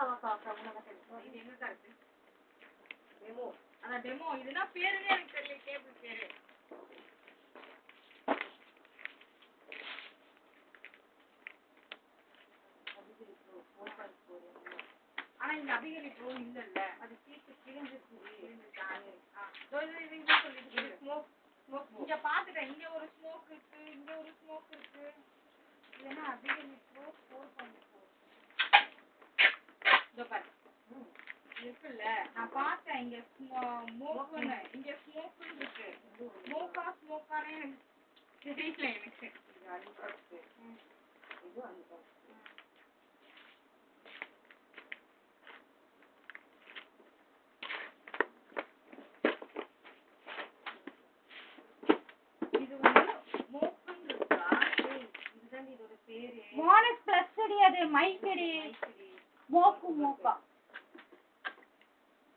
இது எங்கக்கா இருக்கு டெமோ அதான் டெமோ இதுனா பேருனே எனக்கு தெரியல கேபிள் பேரு ஆனா இந்த அபிகரி ப்ரோ இல்லல்ல அது சீட்டு கிழிஞ்சிருச்சு இங்க பாத்துட்டேன் இங்க ஒரு ஸ்மோக் இருக்கு இங்க ஒரு ஸ்மோக் இருக்கு இல்லைன்னா அபிகரி ப்ரோ 4.4 இருக்குல்ல நான் பார்த்தேன் இங்க ஸ்மோக்குன்னு இங்க ஸ்மோக்குன்னு இருக்கு ஸ்மோக்கானே தெரியல எனக்கு இது வந்து ஸ்மோக்குன்னு இருக்கா இதுதான் இதோட பேரு மோனஸ் பிளஸ் அது மைக்கடி மோக்கா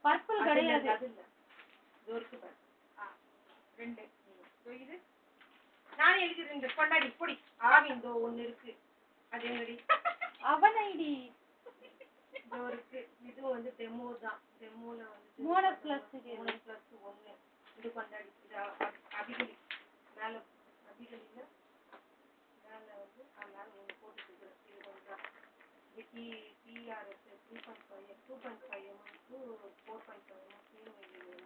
பர்பிள் கிடையாது அது இல்ல தோருக்கு பாரு ரெண்டு இது நான் எழுதிறேன் இந்த கொண்டாடி பொடி ஆவி இந்த ஒன்னு இருக்கு அது எங்கடி அவனைடி தோருக்கு இது வந்து டெமோ தான் டெமோல வந்து மோனஸ் பிளஸ் 1 இது கொண்டாடி இது அபிகலி மேல அபிகலில மேல வந்து அதனால ஒன்னு போட்டு கொடுக்குறேன் இது கொஞ்சம் PRS 2.5 mm to 4.5 mm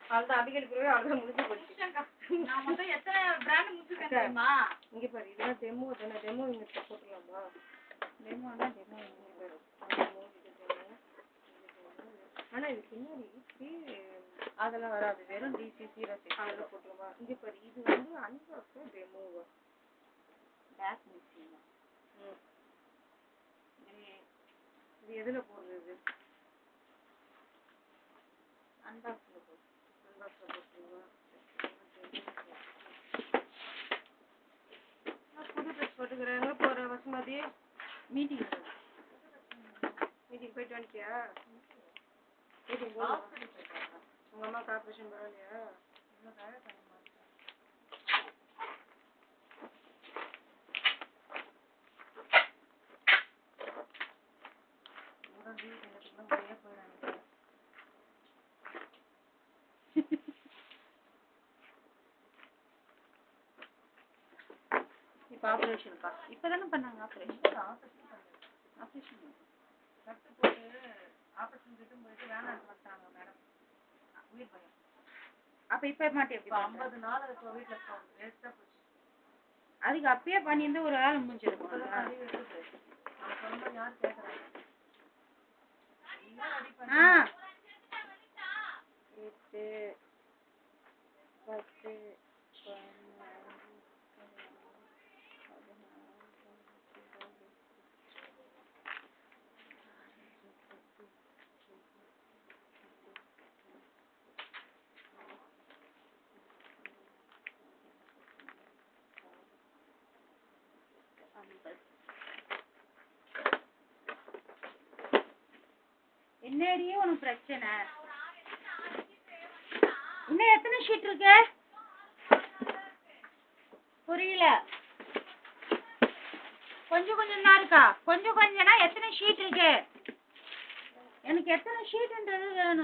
அவ்வளோதான் அபிகல் குருவே அவ்வளோதான் முடிஞ்சு போச்சு நான் மட்டும் எத்தனை பிராண்ட் முடிச்சுருக்கேன் தெரியுமா இங்கே பாரு இதெல்லாம் டெமோ தானே டெமோ இங்கே போட்டுக்கலாமா டெமோனா டெமோ ஆனால் இது பின்னாடி அதெல்லாம் வராது வெறும் டிசிசி அதெல்லாம் போட்டுருமா இங்கே பாரு இது வந்து அன்பாக்ஸ் டெமோவா பேக் மிஷின் இது எதில் போடுறது அன்பாக்ஸில் போட்டு புது ட்ரெஸ் போட்டுக்கிறாங்க போகிற வசுமதி மீட்டிங் போயிட்டு வந்துட்டியா மீட்டிங் உங்கள் அம்மாவுக்கு ஆப்ரேஷன் பரவாயில்லையா இப்போ ஆப்ரேஷன்க்கா இப்போ தானே பண்ணாங்க ஆப்ரேஷன் கட்டு போட்டு ஆப்ரேஷன் கிட்ட போயிட்டு வேணான்னு பார்த்தாங்க மேடம் உயிர் பயம் அப்போ இப்போ மாட்டேன் இப்போ 50 நாள் இப்போ வீட்டில் வேஸ்ட்டாக போச்சு அதுக்கு அப்பயே பண்ணியிருந்து ஒரு வேலை முடிஞ்சிருக்கும் யார் கேட்குறாங்க ஆ 8 10 என்னடியே உனக்கு பிரச்சனை இன்னும் எத்தனை ஷீட் இருக்கு புரியல கொஞ்சம் கொஞ்சம் தான் இருக்கா கொஞ்சம் கொஞ்சம்னா எத்தனை ஷீட் இருக்கு எனக்கு எத்தனை ஷீட்ன்றது வேணும்